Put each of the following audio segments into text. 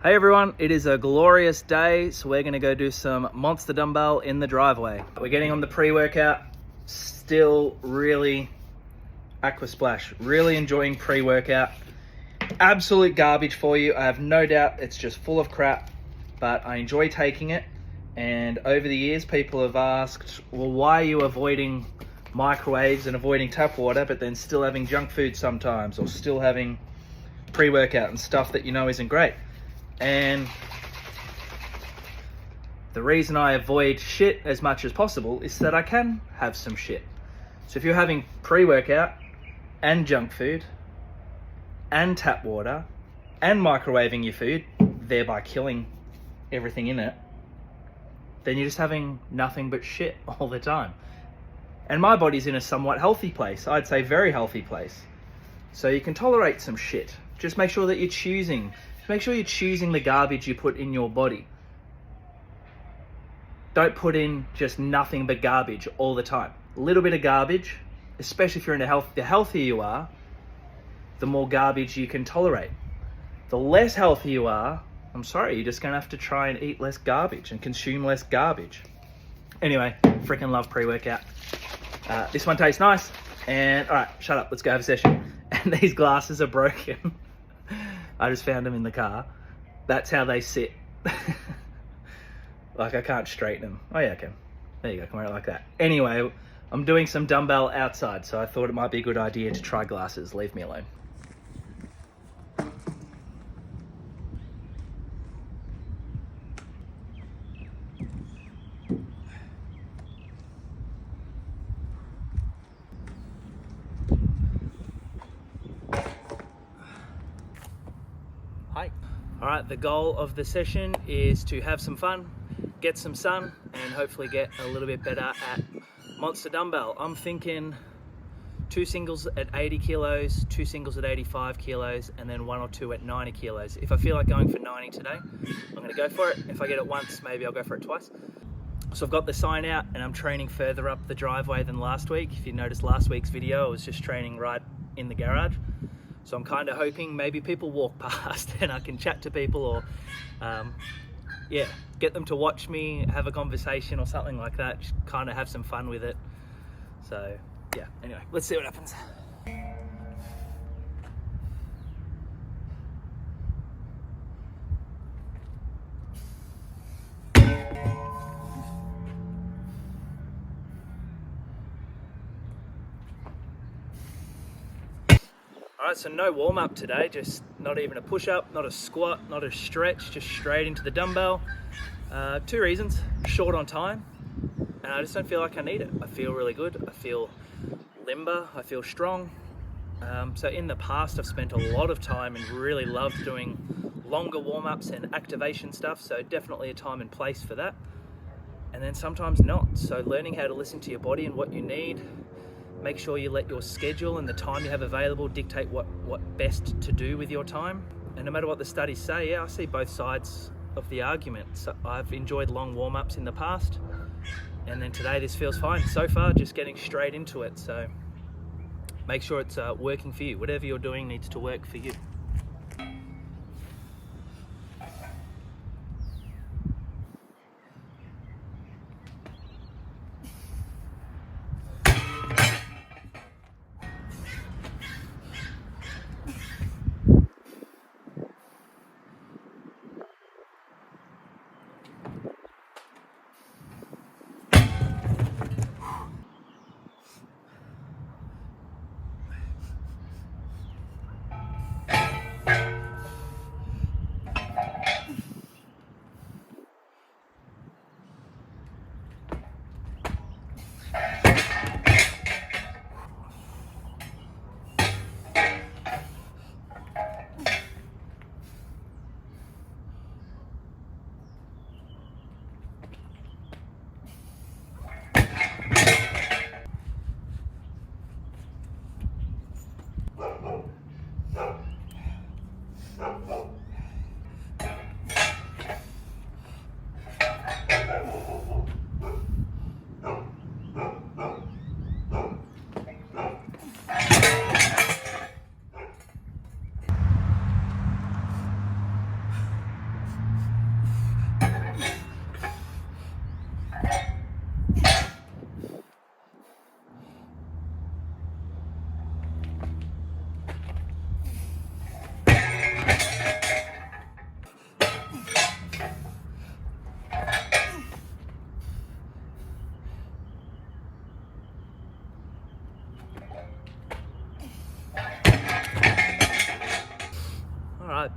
Hey everyone, it is a glorious day, so we're gonna go do some monster dumbbell in the driveway. We're getting on the pre-workout, still really aqua splash, really enjoying pre-workout. Absolute garbage for you, I have no doubt it's just full of crap, but I enjoy taking it. And over the years, people have asked, well, why are you avoiding microwaves and avoiding tap water, but then still having junk food sometimes, or still having pre-workout and stuff that you know isn't great? And the reason I avoid shit as much as possible is that I can have some shit. So if you're having pre-workout and junk food and tap water and microwaving your food, thereby killing everything in it, then you're just having nothing but shit all the time. And my body's in a somewhat healthy place. I'd say very healthy place. So you can tolerate some shit. Just make sure that you're choosing the garbage you put in your body. Don't put in just nothing but garbage all the time. A little bit of garbage, especially if you're into health, the healthier you are, the more garbage you can tolerate. The less healthy you are, I'm sorry, you're just gonna have to try and eat less garbage and consume less garbage. Anyway, freaking love pre-workout. This one tastes nice. And all right, shut up, let's go have a session. And these glasses are broken. I just found them in the car. That's how they sit. Like I can't straighten them. Oh yeah, I can. There you go, can wear it like that. Anyway, I'm doing some dumbbell outside, so I thought it might be a good idea to try glasses. Leave me alone. Hi. All right, the goal of the session is to have some fun, get some sun, and hopefully get a little bit better at monster dumbbell. I'm thinking 2 singles at 80 kilos, 2 singles at 85 kilos, and then 1 or 2 at 90 kilos. If I feel like going for 90 today, I'm gonna go for it. If I get it once, maybe I'll go for it twice. So I've got the sign out and I'm training further up the driveway than last week. If you noticed last week's video, I was just training right in the garage. So I'm kind of hoping maybe people walk past and I can chat to people, or yeah, get them to watch me, have a conversation or something like that, just kind of have some fun with it. So yeah, anyway, let's see what happens. All right, so no warm up today, just not even a push up, not a squat, not a stretch, just straight into the dumbbell. 2 reasons: short on time, and I just don't feel like I need it. I feel really good, I feel limber, I feel strong. So in the past, I've spent a lot of time and really loved doing longer warm-ups and activation stuff, so definitely a time and place for that. And then sometimes not, so learning how to listen to your body and what you need. Make sure you let your schedule and the time you have available dictate what best to do with your time. And no matter what the studies say, yeah, I see both sides of the argument. So I've enjoyed long warm-ups in the past, and then today this feels fine. So far, just getting straight into it. So make sure it's working for you. Whatever you're doing needs to work for you.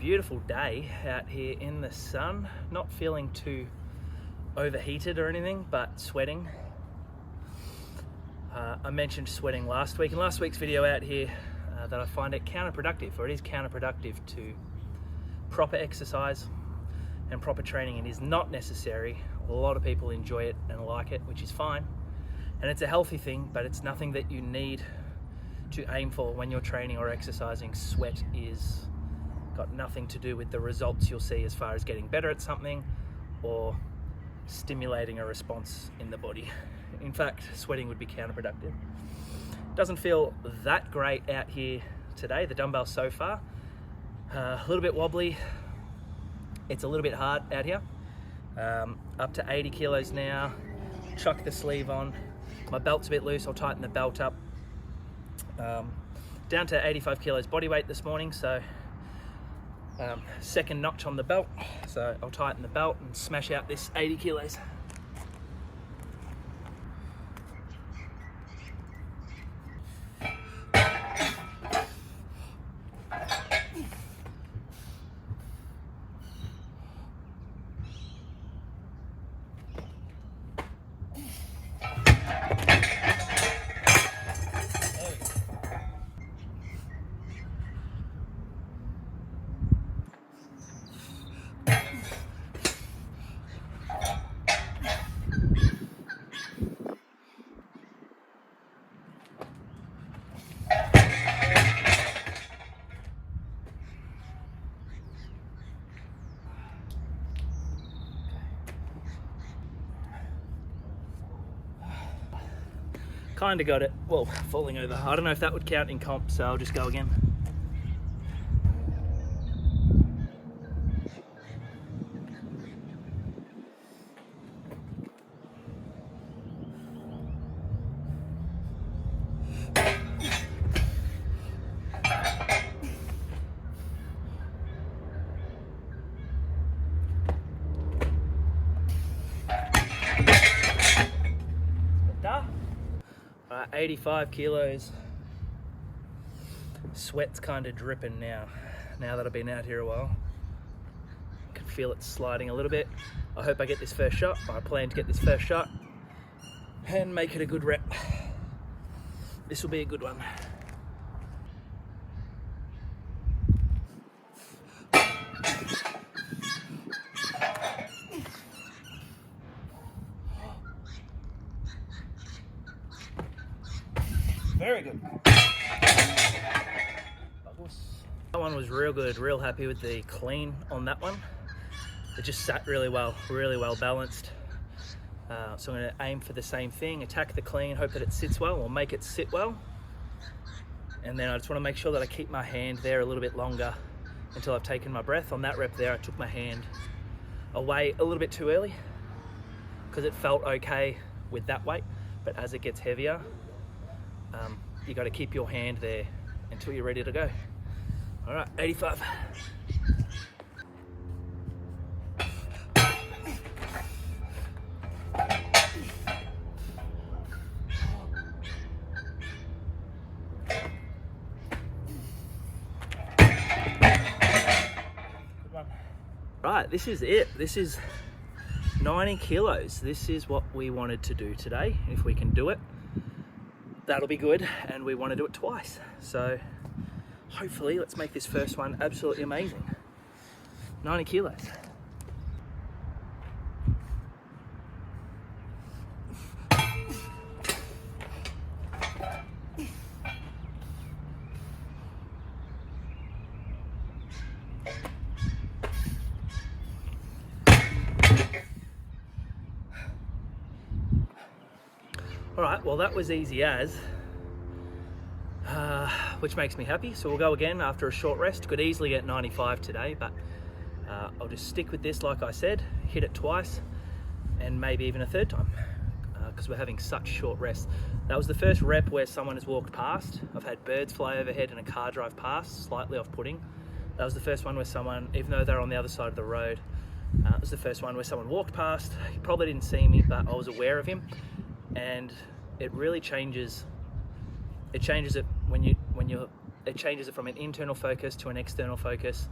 beautiful day out here in the sun. Not feeling too overheated or anything, but sweating. I mentioned sweating last week in last week's video out here that I find it counterproductive, or it is counterproductive to proper exercise and proper training. It is not necessary. A lot of people enjoy it and like it, which is fine. And it's a healthy thing, but it's nothing that you need to aim for when you're training or exercising. Sweat is got nothing to do with the results you'll see as far as getting better at something or stimulating a response in the body. In fact, sweating would be counterproductive. Doesn't feel that great out here today, the dumbbell so far. A little bit wobbly. It's a little bit hard out here. Up to 80 kilos now. Chuck the sleeve on. My belt's a bit loose, I'll tighten the belt up. Down to 85 kilos body weight this morning, so second notch on the belt. So I'll tighten the belt and smash out this 80 kilos. Kind of got it, well, falling over. I don't know if that would count in comp, so I'll just go again. Alright, 85 kilos. Sweat's kind of dripping now that I've been out here a while. I can feel it sliding a little bit. I hope I get this first shot. I plan to get this first shot and make it a good rep. This will be a good one. Very good. That one was real good, real happy with the clean on that one. It just sat really well balanced. So I'm going to aim for the same thing, attack the clean, hope that it sits well, or make it sit well. And then I just want to make sure that I keep my hand there a little bit longer until I've taken my breath. On that rep there, I took my hand away a little bit too early because it felt okay with that weight, but as it gets heavier, you got to keep your hand there until you're ready to go. All right, 85. Good one. Right, this is it. This is 90 kilos. This is what we wanted to do today. If we can do it, that'll be good, and we want to do it twice. So hopefully let's make this first one absolutely amazing. 90 kilos. All right, well that was easy as, which makes me happy. So we'll go again after a short rest. Could easily get 95 today, but I'll just stick with this like I said, hit it twice and maybe even a third time because we're having such short rests. That was the first rep where someone has walked past. I've had birds fly overhead and a car drive past, slightly off-putting. That was the first one where someone, even though they're on the other side of the road, it was the first one where someone walked past. He probably didn't see me, but I was aware of him. And it really changes. It changes it when you it changes it from an internal focus to an external focus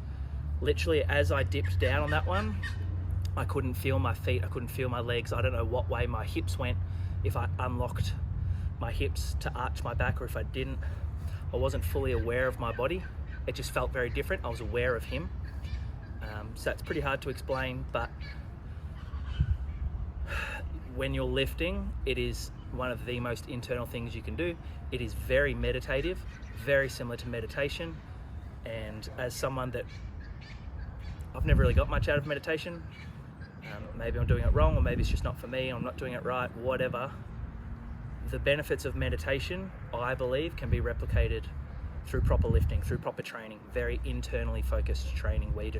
literally as I dipped down on that one, I couldn't feel my feet, I couldn't feel my legs. I don't know what way my hips went, if I unlocked my hips to arch my back or if I didn't. I wasn't fully aware of my body. It just felt very different. I was aware of him. So that's pretty hard to explain, but when you're lifting, it is one of the most internal things you can do. It is very meditative, very similar to meditation. And as someone that, I've never really got much out of meditation, maybe I'm doing it wrong, or maybe it's just not for me, I'm not doing it right, whatever. The benefits of meditation, I believe, can be replicated through proper lifting, through proper training, very internally focused training where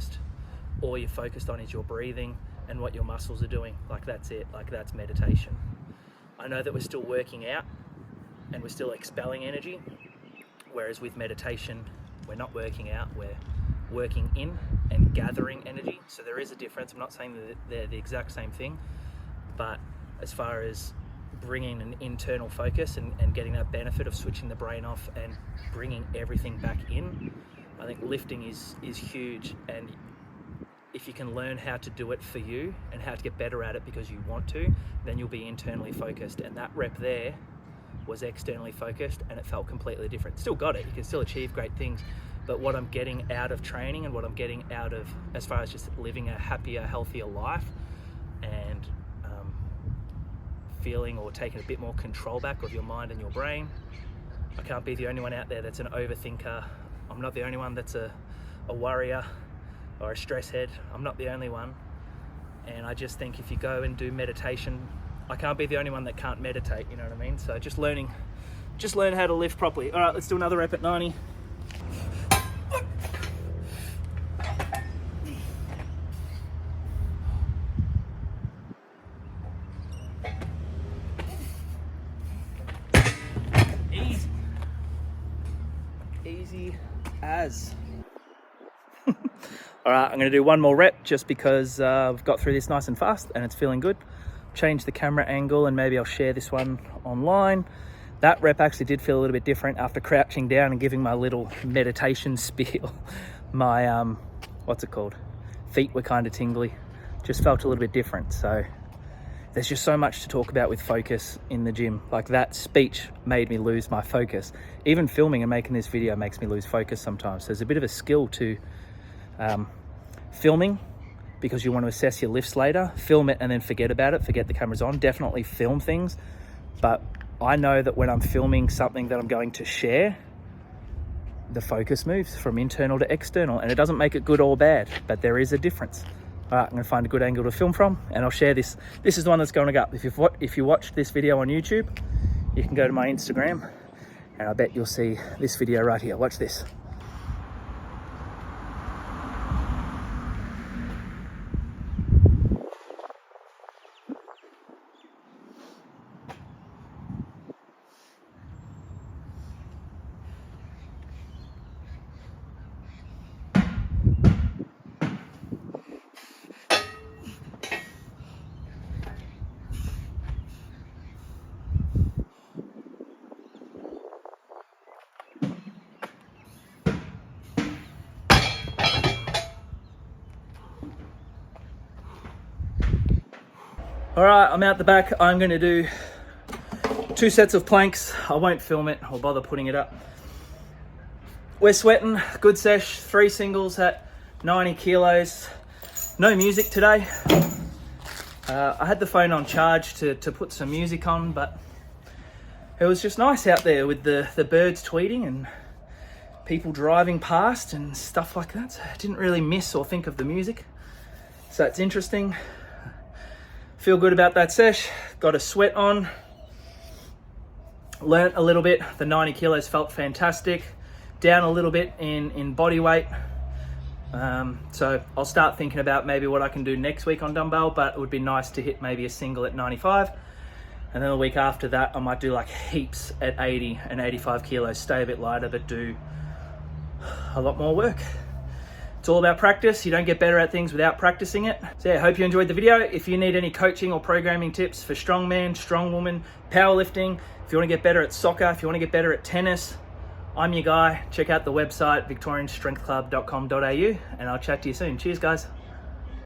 all you're focused on is your breathing and what your muscles are doing. Like that's it, like that's meditation. I know that we're still working out and we're still expelling energy, whereas with meditation, we're not working out, we're working in and gathering energy. So there is a difference. I'm not saying that they're the exact same thing, but as far as bringing an internal focus and getting that benefit of switching the brain off and bringing everything back in, I think lifting is huge. And if you can learn how to do it for you and how to get better at it because you want to, then you'll be internally focused. And that rep there was externally focused and it felt completely different. Still got it, you can still achieve great things, but what I'm getting out of training and what I'm getting out of as far as just living a happier, healthier life and feeling or taking a bit more control back of your mind and your brain. I can't be the only one out there that's an overthinker. I'm not the only one that's a worrier or a stress head. I'm not the only one. And I just think if you go and do meditation, I can't be the only one that can't meditate, you know what I mean? So just learn how to lift properly. All right, let's do another rep at 90. Easy as. All right, I'm gonna do one more rep just because I've got through this nice and fast and it's feeling good. Change the camera angle and maybe I'll share this one online. That rep actually did feel a little bit different after crouching down and giving my little meditation spiel. My, what's it called? Feet were kind of tingly. Just felt a little bit different. So there's just so much to talk about with focus in the gym. Like that speech made me lose my focus. Even filming and making this video makes me lose focus sometimes. So there's a bit of a skill to filming because you want to assess your lifts later. Film it and then forget about it, forget the camera's on. Definitely film things. But I know that when I'm filming something that I'm going to share, the focus moves from internal to external and it doesn't make it good or bad, but there is a difference. All right, I'm gonna find a good angle to film from and I'll share this. This is the one that's going up. If you watched this video on YouTube, you can go to my Instagram and I bet you'll see this video right here. Watch this. All right, I'm out the back. I'm gonna do 2 sets of planks. I won't film it or bother putting it up. We're sweating, good sesh, 3 singles at 90 kilos. No music today. I had the phone on charge to put some music on, but it was just nice out there with the birds tweeting and people driving past and stuff like that. So I didn't really miss or think of the music. So it's interesting. Feel good about that sesh. Got a sweat on. Learnt a little bit. The 90 kilos felt fantastic. Down a little bit in body weight. So I'll start thinking about maybe what I can do next week on dumbbell, but it would be nice to hit maybe a single at 95. And then the week after that, I might do like heaps at 80 and 85 kilos, stay a bit lighter, but do a lot more work. It's all about practice. You don't get better at things without practicing it. So yeah, hope you enjoyed the video. If you need any coaching or programming tips for strongman, strongwoman, powerlifting, if you want to get better at soccer, if you want to get better at tennis, I'm your guy. Check out the website victorianstrengthclub.com.au and I'll chat to you soon. Cheers, guys.